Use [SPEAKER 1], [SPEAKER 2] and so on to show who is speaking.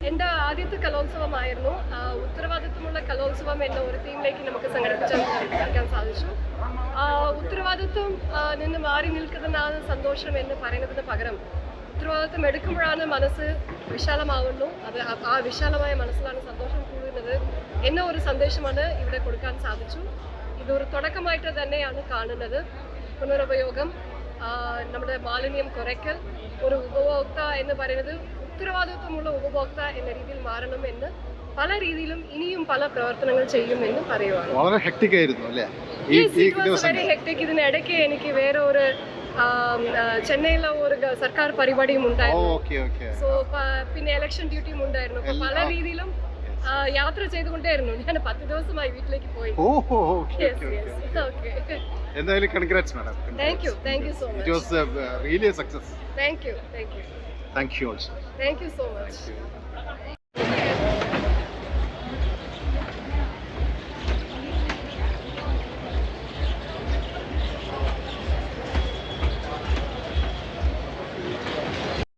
[SPEAKER 1] എൻ്റെ ആദ്യത്തെ കലോത്സവമായിരുന്നു. ഉത്തരവാദിത്വമുള്ള കലോത്സവം എന്ന ഒരു തീമിലേക്ക് നമുക്ക് സംഘടിപ്പിക്കാൻ സാധിച്ചു. ഉത്തരവാദിത്വം നിന്ന് മാറി നിൽക്കുന്നതാണ് സന്തോഷം എന്ന് പറയുന്നതിന് പകരം ഉത്തരവാദിത്വം എടുക്കുമ്പോഴാണ് മനസ്സ് വിശാലമാവുന്നു. അത് ആ വിശാലമായ മനസ്സിലാണ് സന്തോഷം കൂടുന്നത് എന്ന ഒരു സന്ദേശമാണ് ഇവിടെ കൊടുക്കാൻ സാധിച്ചു. ഇതൊരു തുടക്കമായിട്ട് തന്നെയാണ് കാണുന്നത്. പുനരുപയോഗം, നമ്മുടെ മാലിന്യം കുറയ്ക്കൽ, ഒരു ഉപഭോക്ത എന്ന് പറയുന്നത് ഉത്തരവാദിത്വമുള്ള ഉപഭോക്ത എന്ന രീതിയിൽ മാറണം എന്ന് പല രീതിയിലും ഇനിയും പല പ്രവർത്തനങ്ങൾ ചെയ്യുമെന്ന് പറയുവാണ്.
[SPEAKER 2] വളരെ ഹെക്ടിക് ആയിരുന്നു അല്ലേ?
[SPEAKER 1] Very hectic. ഇതിനിടയ്ക്ക് എനിക്ക് വേറെ ഒരു ചെന്നൈയിലെ ഒരു സർക്കാർ പരിപാടിയും ഉണ്ടായിരുന്നു. സോ പിന്നെ ഇലക്ഷൻ ഡ്യൂട്ടിയും ഉണ്ടായിരുന്നു. പല രീതിയിലും യാത്ര ചെയ്തുകൊണ്ടേയിരുന്നു. ഞാൻ 10 ദിവസമായി വീട്ടിലേക്ക് പോയി.
[SPEAKER 2] എന്തായാലും congrats madam.
[SPEAKER 1] Thank you so much.
[SPEAKER 2] It was really A success.
[SPEAKER 1] Thank you
[SPEAKER 2] also.
[SPEAKER 1] So much.